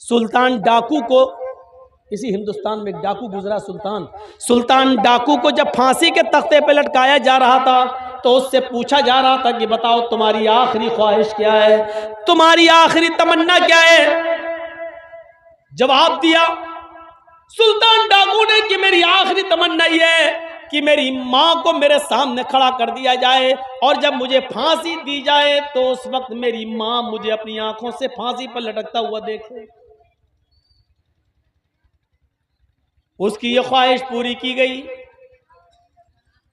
सुल्तान डाकू को, इसी हिंदुस्तान में एक डाकू गुजरा सुल्तान डाकू को जब फांसी के तख्ते पे लटकाया जा रहा था तो उससे पूछा जा रहा था कि बताओ तुम्हारी आखिरी ख्वाहिश क्या है, तुम्हारी आखिरी तमन्ना क्या है। जवाब दिया सुल्तान डाकू ने कि मेरी आखिरी तमन्ना यह है कि मेरी मां को मेरे सामने खड़ा कर दिया जाए और जब मुझे फांसी दी जाए तो उस वक्त मेरी मां मुझे अपनी आंखों से फांसी पर लटकता हुआ देखे। उसकी ये ख्वाहिश पूरी की गई।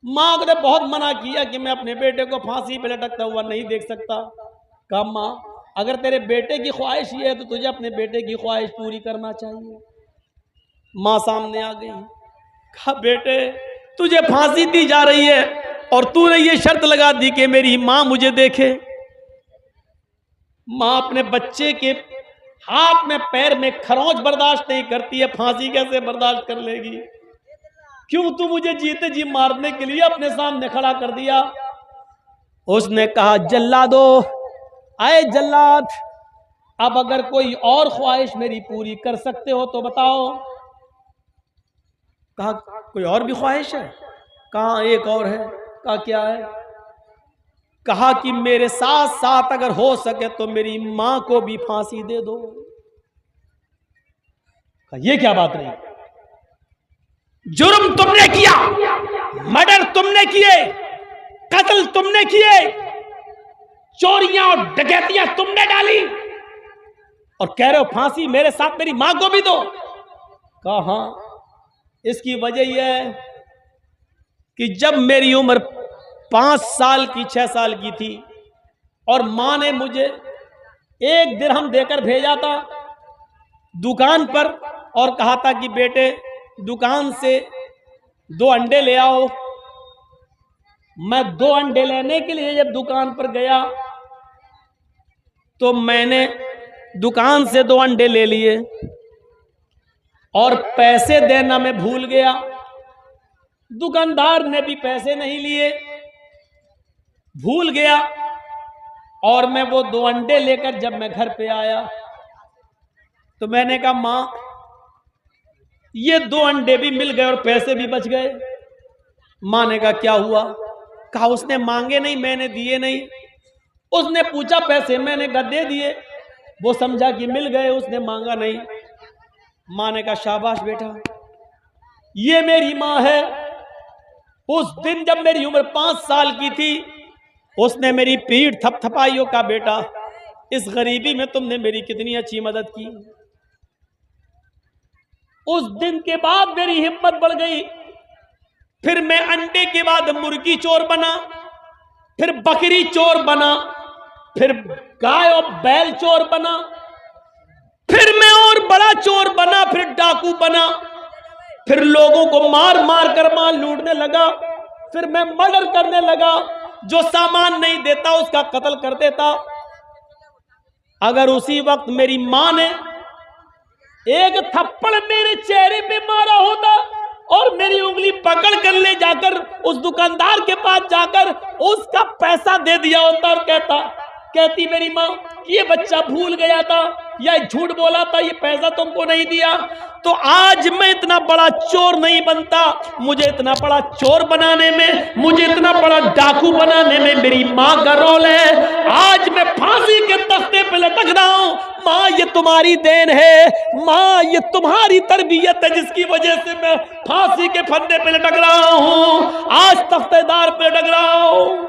मां ने बहुत मना किया कि मैं अपने बेटे को फांसी पे लटकता हुआ नहीं देख सकता। कहा मां, अगर तेरे बेटे की ख्वाहिश ये है तो तुझे अपने बेटे की ख्वाहिश पूरी करना चाहिए। मां सामने आ गई। कहा बेटे, तुझे फांसी दी जा रही है और तूने ये शर्त लगा दी कि मेरी मां मुझे देखे। मां अपने बच्चे के हाथ में पैर में खरोंच बर्दाश्त नहीं करती है, फांसी कैसे बर्दाश्त कर लेगी। क्यों तू मुझे जीते जी मारने के लिए अपने सामने खड़ा कर दिया। उसने कहा जल्लादो, आए जल्लाद, अब अगर कोई और ख्वाहिश मेरी पूरी कर सकते हो तो बताओ। कहा कोई और भी ख्वाहिश है? कहा एक और है। कहा क्या है? कहा कि मेरे साथ साथ अगर हो सके तो मेरी मां को भी फांसी दे दो। कहा ये क्या बात रही? जुर्म तुमने किया, मर्डर तुमने किए, कत्ल तुमने किए, चोरियां और डकैतियां तुमने डाली और कह रहे हो फांसी मेरे साथ मेरी मां को भी दो। कहा हां, इसकी वजह यह है कि जब मेरी उम्र 5 साल की 6 साल की थी और मां ने मुझे 1 दिरहम देकर भेजा था दुकान पर और कहा था कि बेटे दुकान से 2 अंडे ले आओ। मैं 2 अंडे लेने के लिए जब दुकान पर गया तो मैंने दुकान से 2 अंडे ले लिए और पैसे देना मैं भूल गया। दुकानदार ने भी पैसे नहीं लिए, भूल गया। और मैं वो 2 अंडे लेकर जब मैं घर पे आया तो मैंने कहा मां, ये 2 अंडे भी मिल गए और पैसे भी बच गए। मां ने कहा क्या हुआ? कहा उसने मांगे नहीं, मैंने दिए नहीं। उसने पूछा पैसे, मैंने कहा दे दिए। वो समझा कि मिल गए, उसने मांगा नहीं। मां ने कहा शाबाश बेटा, ये मेरी मां है। उस दिन जब मेरी उम्र 5 साल की थी उसने मेरी पीठ थपथपाई हो। का बेटा, इस गरीबी में तुमने मेरी कितनी अच्छी मदद की। उस दिन के बाद मेरी हिम्मत बढ़ गई। फिर मैं अंडे के बाद मुर्गी चोर बना, फिर बकरी चोर बना, फिर गाय और बैल चोर बना, फिर मैं और बड़ा चोर बना, फिर डाकू बना, फिर लोगों को मार मार कर माल लूटने लगा। फिर मैं मर्डर करने लगा, जो सामान नहीं देता उसका कत्ल कर देता। अगर उसी वक्त मेरी मां ने एक थप्पड़ मेरे चेहरे पे मारा होता और मेरी उंगली पकड़ कर ले जाकर उस दुकानदार के पास जाकर उसका पैसा दे दिया होता और कहती मेरी मां कि ये बच्चा भूल गया था या झूठ बोला था, ये पैसा तुमको नहीं दिया, तो आज मैं इतना बड़ा चोर नहीं बनता। मुझे इतना बड़ा चोर बनाने में, मुझे इतना बड़ा डाकू बनाने में मेरी मां का रोल है। आज मैं फांसी के तख्ते पे लटक रहा हूं। मां, ये तुम्हारी देन है। मां, ये तुम्हारी तरबियत है जिसकी वजह से मैं फांसी के फंदे पे लटक रहा हूं, आज तख्तेदार पे लटक रहा हूं।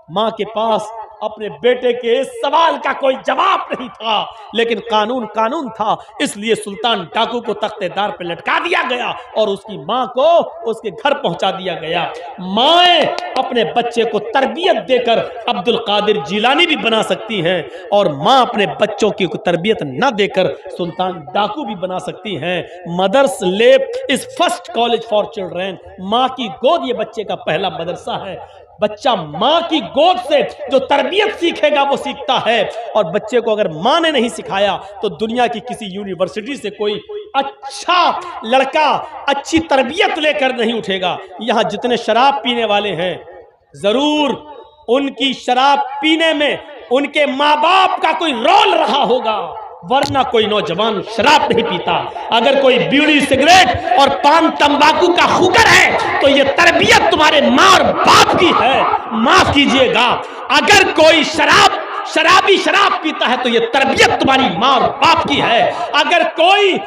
मां के पास अपने बेटे के इस सवाल का कोई जवाब नहीं था, लेकिन कानून कानून था, इसलिए सुल्तान डाकू को तख्तेदार पे लटका दिया गया और उसकी मां को उसके घर पहुंचा दिया गया। माएं अपने बच्चे को तरबियत देकर अब्दुल कादिर जिलानी भी बना सकती हैं और मां अपने बच्चों की तरबियत न देकर सुल्तान डाकू भी बना सकती हैं। Mother's lap is first college for children. मां की गोद ये बच्चे का पहला मदरसा है। बच्चा मां की गोद से जो तरबियत सीखेगा वो सीखता है, और बच्चे को अगर मां ने नहीं सिखाया तो दुनिया की किसी यूनिवर्सिटी से कोई अच्छा लड़का अच्छी तरबियत लेकर नहीं उठेगा। यहां जितने शराब पीने वाले हैं, जरूर उनकी शराब पीने में उनके मां बाप का कोई रोल रहा होगा। वरना कोई नौजवान शराब नहीं पीता। अगर कोई बीड़ी सिगरेट और पान तंबाकू का खुगर है तो ये तरबियत तुम्हारे माँ और बाप की है, माफ कीजिएगा। अगर कोई शराबी शराब पीता है तो ये तरबियत तुम्हारी माँ और बाप की है। अगर कोई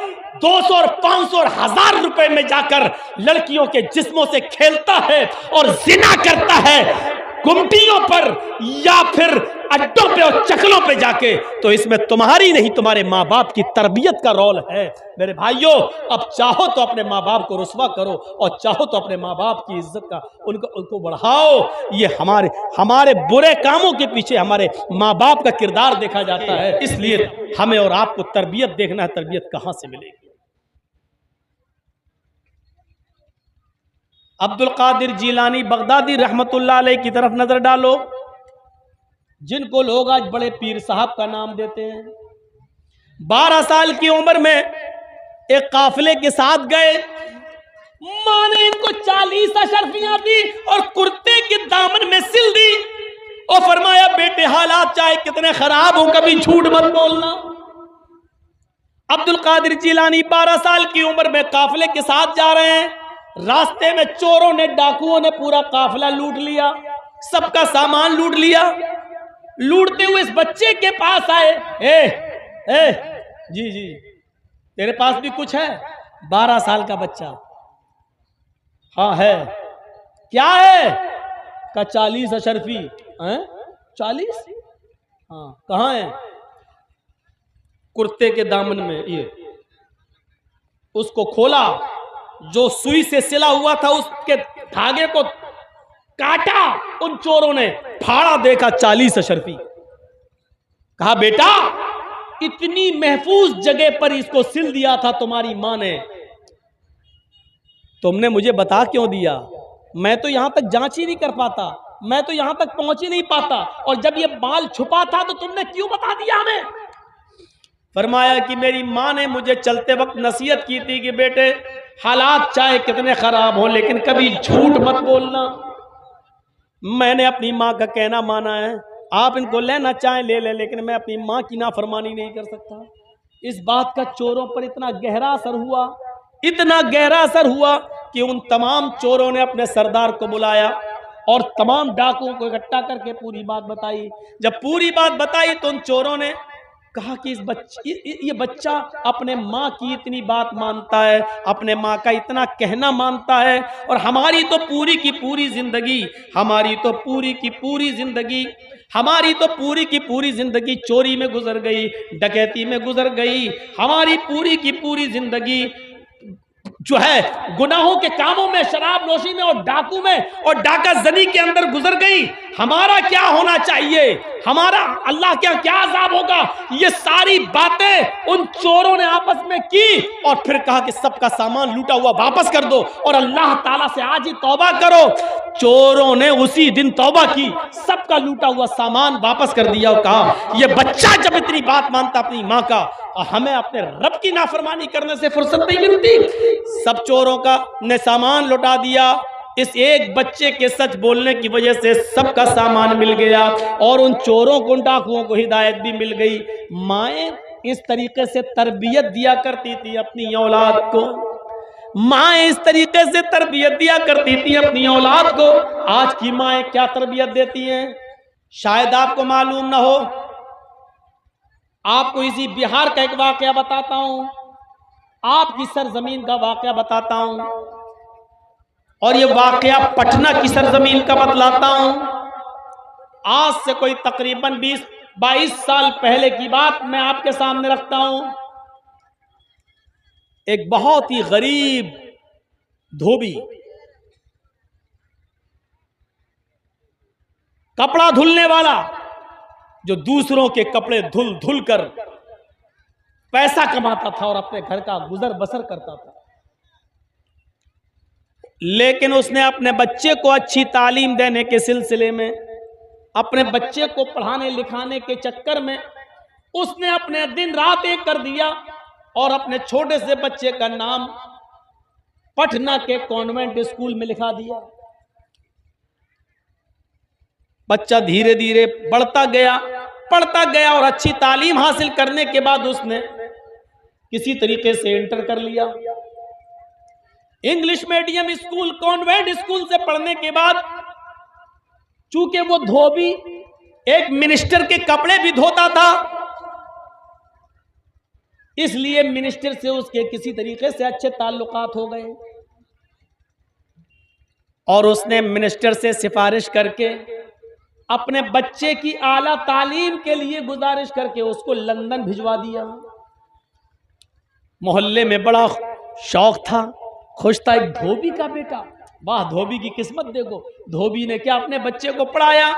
200 और 500 और 1000 रुपए में जाकर लड़कियों के जिस्मों से खेलता है और जिना करता है गुमटियों पर या फिर अड्डों पे और चकलों पे जाके, तो इसमें तुम्हारी नहीं तुम्हारे माँ बाप की तरबियत का रोल है। मेरे भाइयों, अब चाहो तो अपने माँ बाप को रुस्वा करो और चाहो तो अपने माँ बाप की इज्जत का उनको बढ़ाओ। ये हमारे बुरे कामों के पीछे हमारे माँ बाप का किरदार देखा जाता है, इसलिए हमें और आपको तरबियत देखना है। तरबियत कहां से मिलेगी? अब्दुल कादिर जीलानी बगदादी रहमतुल्लाह अलैह की तरफ नजर डालो, जिनको लोग आज बड़े पीर साहब का नाम देते हैं। 12 साल की उम्र में एक काफिले के साथ गए, मां ने इनको 40 अशरफियां दी और कुर्ते के दामन में सिल दी और फरमाया, बेटे हालात चाहे कितने खराब हो कभी झूठ मत बोलना। अब्दुल कादिर जीलानी 12 साल की उम्र में काफिले के साथ जा रहे हैं। रास्ते में चोरों ने, डाकुओं ने पूरा काफिला लूट लिया, सबका सामान लूट लिया। लूटते हुए इस बच्चे के पास आए, जी जी तेरे पास भी कुछ है? 12 साल का बच्चा, हाँ है। क्या है? का 40 अशरफी हैं? 40? हाँ, कहाँ है? कुर्ते के दामन में। ये उसको खोला, जो सुई से सिला हुआ था उसके धागे को काटा उन चोरों ने, फाड़ा, देखा 40 अशरफी। कहा, बेटा इतनी महफूज जगह पर इसको सिल दिया था तुम्हारी मां ने, तुमने मुझे बता क्यों दिया? मैं तो यहां तक जांच ही नहीं कर पाता, मैं तो यहां तक पहुंच ही नहीं पाता, और जब ये माल छुपा था तो तुमने क्यों बता दिया हमें? फरमाया कि मेरी मां ने मुझे चलते वक्त नसीहत की थी कि बेटे हालात चाहे कितने खराब हो लेकिन कभी झूठ मत बोलना। मैंने अपनी मां का कहना माना है, आप इनको लेना चाहें ले ले, लेकिन मैं अपनी मां की नाफरमानी नहीं कर सकता। इस बात का चोरों पर इतना गहरा असर हुआ, इतना गहरा असर हुआ कि उन तमाम चोरों ने अपने सरदार को बुलाया और तमाम डाकुओं को इकट्ठा करके पूरी बात बताई। जब पूरी बात बताई तो उन चोरों ने कहा कि ये बच्चा अपने माँ की इतनी बात मानता है, अपने माँ का इतना कहना मानता है, और हमारी तो पूरी की पूरी जिंदगी चोरी में गुजर गई, डकैती में गुजर गई, हमारी पूरी की पूरी जिंदगी जो है गुनाहों के कामों में, शराब नोशी में और डाकू में और डाका जनी के अंदर गुजर गई। हमारा क्या होना चाहिए? हमारा अल्लाह क्या क्या अज़ाब होगा? ये सारी बातें उन चोरों ने आपस में की और फिर कहा कि सबका सामान लूटा हुआ वापस कर दो और अल्लाह ताला से आज ही तौबा करो। चोरों ने उसी दिन तौबा की, सबका लूटा हुआ सामान वापस कर दिया और कहा ये बच्चा जब इतनी बात मानता अपनी माँ का, और हमें अपने रब की नाफरमानी करने से फुर्सत नहीं मिलती। सब चोरों का ने सामान लौटा दिया। इस एक बच्चे के सच बोलने की वजह से सबका सामान मिल गया और उन चोरों को, उन डाकुओं को हिदायत भी मिल गई। माएँ इस तरीके से तरबियत दिया करती थी अपनी औलाद को, माँ इस तरीके से तरबियत दिया करती थी अपनी औलाद को। आज की माएँ क्या तरबियत देती हैं शायद आपको मालूम ना हो। आपको इसी बिहार का एक वाकया बताता हूं, आपकी सरजमीन का वाकया बताता हूं, और ये वाकया पटना की सरजमीन का बतलाता हूं। आज से कोई तकरीबन 20-22 साल पहले की बात मैं आपके सामने रखता हूं। एक बहुत ही गरीब धोबी, कपड़ा धुलने वाला, जो दूसरों के कपड़े धुल धुल कर पैसा कमाता था और अपने घर का गुजर बसर करता था, लेकिन उसने अपने बच्चे को अच्छी तालीम देने के सिलसिले में, अपने बच्चे को पढ़ाने लिखाने के चक्कर में उसने अपने दिन रात एक कर दिया और अपने छोटे से बच्चे का नाम पटना के कॉन्वेंट स्कूल में लिखा दिया। बच्चा धीरे धीरे बढ़ता गया, पढ़ता गया और अच्छी तालीम हासिल करने के बाद उसने किसी तरीके से इंटर कर लिया। English medium school, convent school से पढ़ने के बाद चूंकि वो धोबी एक मिनिस्टर के कपड़े भी धोता था, इसलिए मिनिस्टर से उसके किसी तरीके से अच्छे ताल्लुकात हो गए और उसने मिनिस्टर से सिफारिश करके अपने बच्चे की आला तालीम के लिए गुजारिश करके उसको लंदन भिजवा दिया। मोहल्ले में बड़ा शौक था, खुश था, एक धोबी का बेटा, वाह धोबी की किस्मत देखो, धोबी ने क्या अपने बच्चे को पढ़ाया,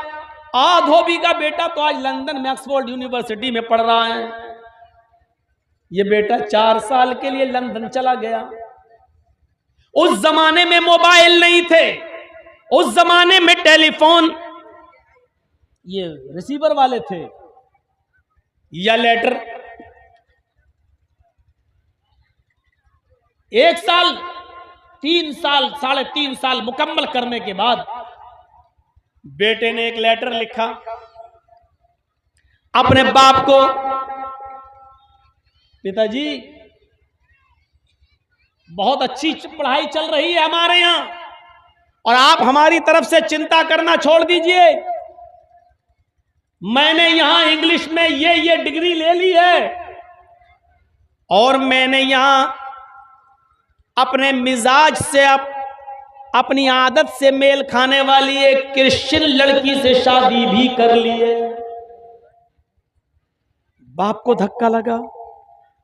धोबी का बेटा तो आज लंदन में ऑक्सफोर्ड यूनिवर्सिटी में पढ़ रहा है। ये बेटा 4 साल के लिए लंदन चला गया। उस जमाने में मोबाइल नहीं थे, उस जमाने में टेलीफोन ये रिसीवर वाले थे या लेटर। 1 साल 3 साल 3.5 साल मुकम्मल करने के बाद बेटे ने एक लेटर लिखा अपने बाप को, पिताजी बहुत अच्छी पढ़ाई चल रही है हमारे यहां और आप हमारी तरफ से चिंता करना छोड़ दीजिए। मैंने यहां इंग्लिश में ये डिग्री ले ली है और मैंने यहां अपने मिजाज से अपनी आदत से मेल खाने वाली एक क्रिश्चियन लड़की से शादी भी कर ली है। बाप को धक्का लगा,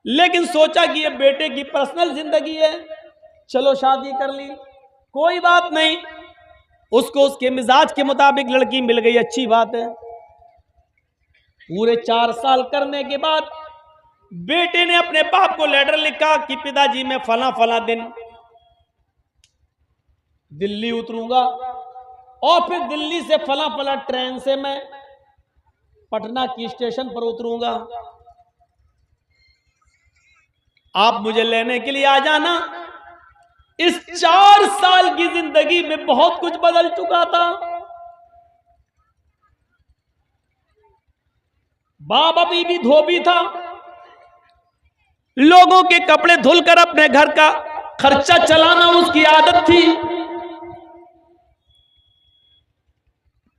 लेकिन सोचा कि ये बेटे की पर्सनल जिंदगी है, चलो शादी कर ली, कोई बात नहीं, उसको उसके मिजाज के मुताबिक लड़की मिल गई, अच्छी बात है। पूरे 4 साल करने के बाद बेटे ने अपने बाप को लेटर लिखा कि पिताजी मैं फला फला दिन दिल्ली उतरूंगा और फिर दिल्ली से फला फला ट्रेन से मैं पटना की स्टेशन पर उतरूंगा, आप मुझे लेने के लिए आ जाना। इस 4 साल की जिंदगी में बहुत कुछ बदल चुका था। बाप अभी भी धोबी था, लोगों के कपड़े धुलकर अपने घर का खर्चा चलाना उसकी आदत थी।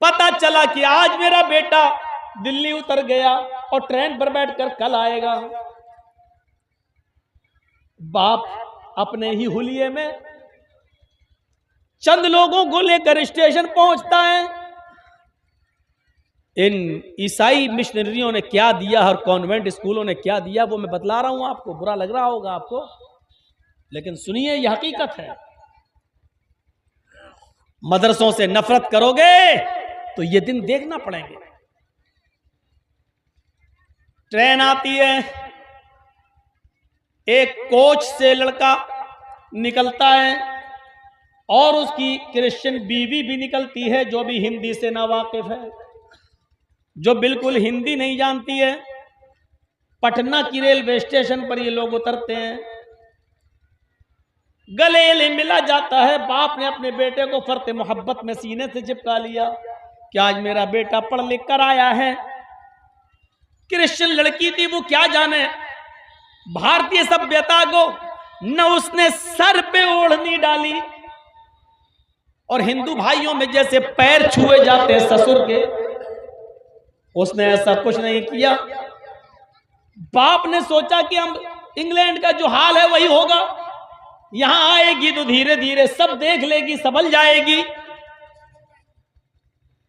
पता चला कि आज मेरा बेटा दिल्ली उतर गया और ट्रेन पर बैठकर कल आएगा। बाप अपने ही हुलिये में चंद लोगों को लेकर स्टेशन पहुंचता है। इन ईसाई मिशनरियों ने क्या दिया और कॉन्वेंट स्कूलों ने क्या दिया वो मैं बतला रहा हूं आपको, बुरा लग रहा होगा आपको, लेकिन सुनिए यह हकीकत है। मदरसों से नफरत करोगे तो ये दिन देखना पड़ेंगे। ट्रेन आती है, एक कोच से लड़का निकलता है और उसकी क्रिश्चियन बीवी भी निकलती है जो भी हिंदी से नावाकिफ है, जो बिल्कुल हिंदी नहीं जानती है। पटना की रेलवे स्टेशन पर ये लोग उतरते हैं, गले मिला जाता है। बाप ने अपने बेटे को फर्ते मोहब्बत में सीने से चिपका लिया कि आज मेरा बेटा पढ़ लिख कर आया है। क्रिश्चियन लड़की थी, वो क्या जाने भारतीय सभ्यता को, न उसने सर पे ओढ़नी डाली और हिंदू भाइयों में जैसे पैर छुए जाते ससुर के, उसने ऐसा कुछ नहीं किया। बाप ने सोचा कि हम इंग्लैंड का जो हाल है वही होगा, यहां आएगी तो धीरे धीरे सब देख लेगी, संभल जाएगी।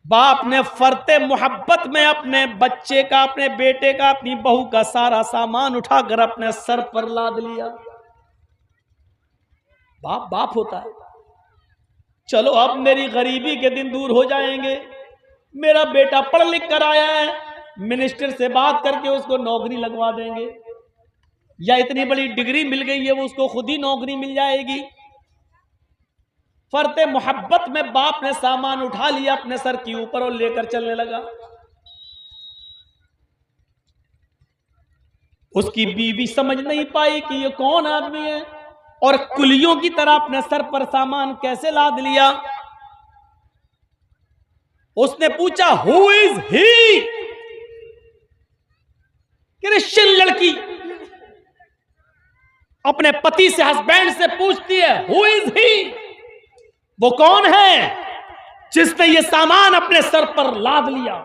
बाप ने फरते मोहब्बत में अपने बच्चे का, अपने बेटे का, अपनी बहू का सारा सामान उठाकर अपने सर पर लाद लिया। बाप बाप होता है। चलो अब मेरी गरीबी के दिन दूर हो जाएंगे, मेरा बेटा पढ़ लिख कर आया है, मिनिस्टर से बात करके उसको नौकरी लगवा देंगे, या इतनी बड़ी डिग्री मिल गई है वो उसको खुद ही नौकरी मिल जाएगी। फरते मोहब्बत में बाप ने सामान उठा लिया अपने सर के ऊपर और लेकर चलने लगा। उसकी बीवी समझ नहीं पाई कि ये कौन आदमी है और कुलियों की तरह अपने सर पर सामान कैसे लाद लिया। उसने पूछा हु इज ही, क्रिश्चियन लड़की अपने पति से, हस्बैंड से पूछती है, हु इज ही? वो कौन है जिसने ये सामान अपने सर पर लाद लिया?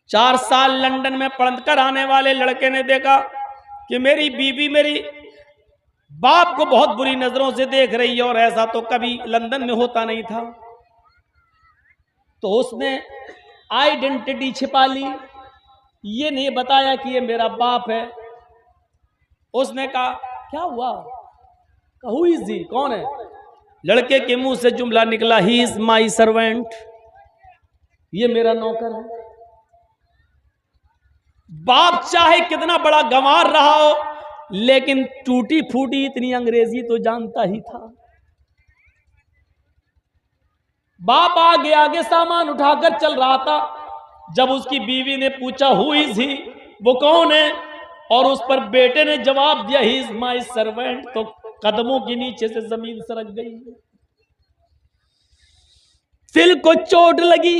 4 साल लंदन में पढ़कर आने वाले लड़के ने देखा कि मेरी बीवी मेरी बाप को बहुत बुरी नजरों से देख रही है, और ऐसा तो कभी लंदन में होता नहीं था। तो उसने आइडेंटिटी छिपा ली, ये नहीं बताया कि ये मेरा बाप है। उसने कहा, क्या हुआ? Who is he? कौन है? लड़के के मुंह से जुमला निकला, ही इज माई सर्वेंट, ये मेरा नौकर है। बाप चाहे कितना बड़ा गंवार रहा हो, लेकिन टूटी फूटी इतनी अंग्रेजी तो जानता ही था। बाप आगे आगे सामान उठाकर चल रहा था। जब उसकी बीवी ने पूछा, हु इज ही? वो कौन है? और उस पर बेटे ने जवाब दिया, ही इज माई सर्वेंट, तो कदमों के नीचे से जमीन सरक गई। दिल को चोट लगी।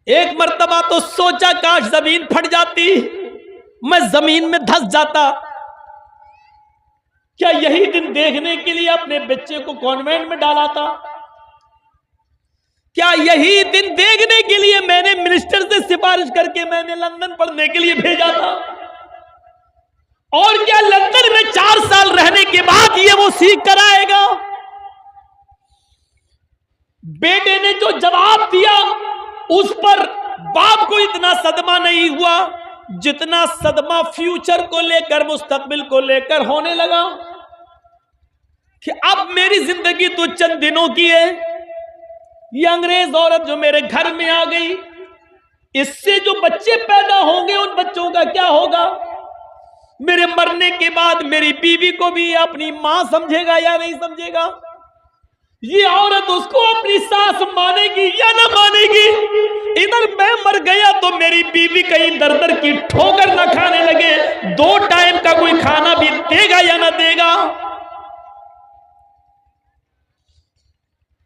एक मर्तबा तो सोचा काश जमीन फट जाती, मैं जमीन में धंस जाता। क्या यही दिन देखने के लिए अपने बच्चे को कॉन्वेंट में डाला था? क्या यही दिन देखने के लिए मैंने मिनिस्टर से सिफारिश करके मैंने लंदन पढ़ने के लिए भेजा था? और क्या लंदन में 4 साल रहने के बाद ये वो सीख कर आएगा? बेटे ने जो जवाब दिया उस पर बाप को इतना सदमा नहीं हुआ जितना सदमा फ्यूचर को लेकर, मुस्तकबिल को लेकर होने लगा कि अब मेरी जिंदगी तो चंद दिनों की है। ये अंग्रेज औरत जो मेरे घर में आ गई, इससे जो बच्चे पैदा होंगे उन बच्चों का क्या होगा? मेरे मरने के बाद मेरी बीवी को भी अपनी मां समझेगा या नहीं समझेगा? ये औरत उसको अपनी सास मानेगी या ना मानेगी? इधर मैं मर गया तो मेरी बीवी कहीं दर दर की ठोकर ना खाने लगे, 2 टाइम का कोई खाना भी देगा या ना देगा?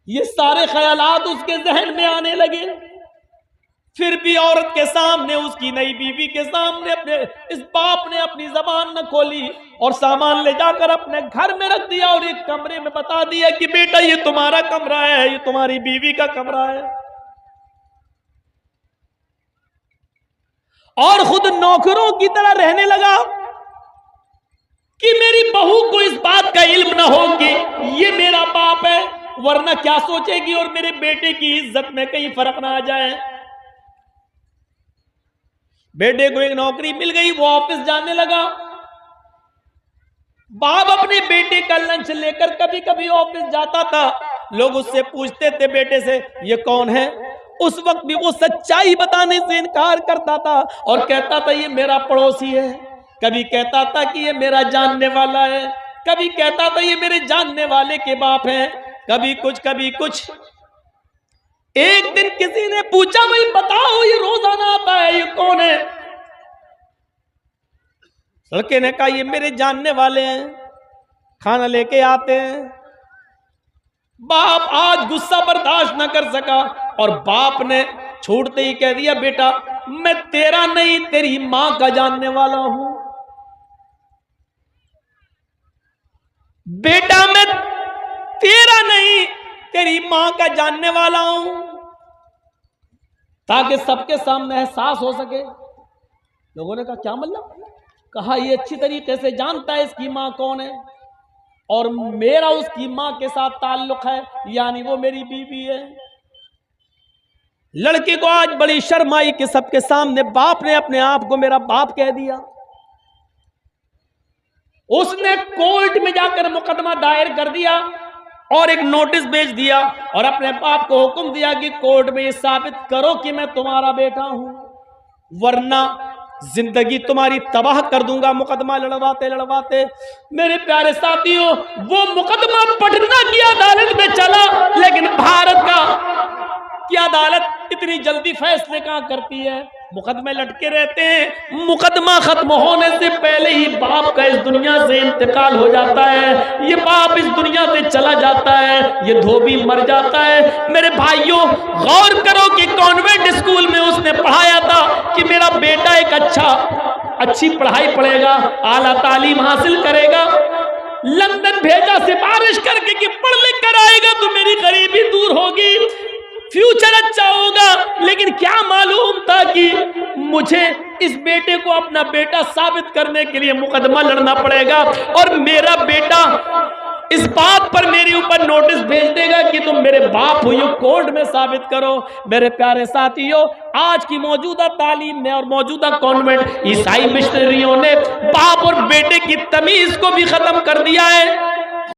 ये सारे ख्यालात उसके जहन में आने लगे। फिर भी औरत के सामने, उसकी नई बीवी के सामने अपने इस बाप ने अपनी जबान न खोली और सामान ले जाकर अपने घर में रख दिया और एक कमरे में बता दिया कि बेटा ये तुम्हारा कमरा है, ये तुम्हारी बीवी का कमरा है। और खुद नौकरों की तरह रहने लगा कि मेरी बहू को इस बात का इल्म ना हो कि ये मेरा बाप है, वरना क्या सोचेगी और मेरे बेटे की इज्जत में कहीं फर्क ना आ जाए। बेटे को एक नौकरी मिल गई, वो ऑफिस जाने लगा। बाप अपने बेटे का लंच लेकर कभी कभी ऑफिस जाता था। लोग उससे पूछते थे बेटे से, ये कौन है? उस वक्त भी वो सच्चाई बताने से इनकार करता था और कहता था ये मेरा पड़ोसी है, कभी कहता था कि ये मेरा जानने वाला है, कभी कहता था ये मेरे जानने वाले के बाप हैं, कभी कुछ कभी कुछ। एक दिन किसी ने पूछा, भाई बताओ ये रोजाना आता है, ये कौन है? लड़के ने कहा ये मेरे जानने वाले हैं, खाना लेके आते हैं। बाप आज गुस्सा बर्दाश्त न कर सका और बाप ने छोड़ते ही कह दिया, बेटा मैं तेरा नहीं तेरी मां का जानने वाला हूं। बेटा मैं तेरा नहीं तेरी मां का जानने वाला हूं, ताकि सबके सामने एहसास हो सके। लोगों ने कहा क्या मतलब? कहा ये अच्छी तरीके से जानता है इसकी मां कौन है और मेरा उसकी मां के साथ ताल्लुक है, यानी वो मेरी बीवी है। लड़के को आज बड़ी शर्म आई कि सबके सामने बाप ने अपने आप को मेरा बाप कह दिया। उसने कोर्ट में जाकर मुकदमा दायर कर दिया और एक नोटिस भेज दिया और अपने बाप को हुक्म दिया कि कोर्ट में ये साबित करो कि मैं तुम्हारा बेटा हूं, वरना जिंदगी तुम्हारी तबाह कर दूंगा। मुकदमा लड़वाते लड़वाते मेरे प्यारे साथियों, वो मुकदमा पटना की अदालत में चला, लेकिन भारत का कि अदालत इतनी जल्दी फैसले कहां करती है, मुकदमे लटके रहते हैं। मुकदमा खत्म होने से पहले ही बाप का इस दुनिया से इंतकाल हो जाता है, ये बाप इस दुनिया से चला जाता है, ये धोबी मर जाता है। मेरे भाइयों, गौर करो कि कॉन्वेंट स्कूल में उसने पढ़ाया था कि मेरा बेटा एक अच्छी पढ़ाई पढ़ेगा, आला तालीम हासिल करेगा। लंदन भेजा सिफारिश करके कि पढ़ लिख कर आएगा तो मेरी गरीबी दूर होगी, फ्यूचर अच्छा होगा। लेकिन क्या मालूम था कि मुझे इस बेटे को अपना बेटा साबित करने के लिए मुकदमा लड़ना पड़ेगा, और मेरा बेटा इस बात पर मेरे ऊपर नोटिस भेज देगा कि तुम मेरे बाप हो, ये कोर्ट में साबित करो। मेरे प्यारे साथियों, आज की मौजूदा तालीम में और मौजूदा कॉन्वेंट ईसाई मिशनरियों ने बाप और बेटे की तमीज को भी खत्म कर दिया है।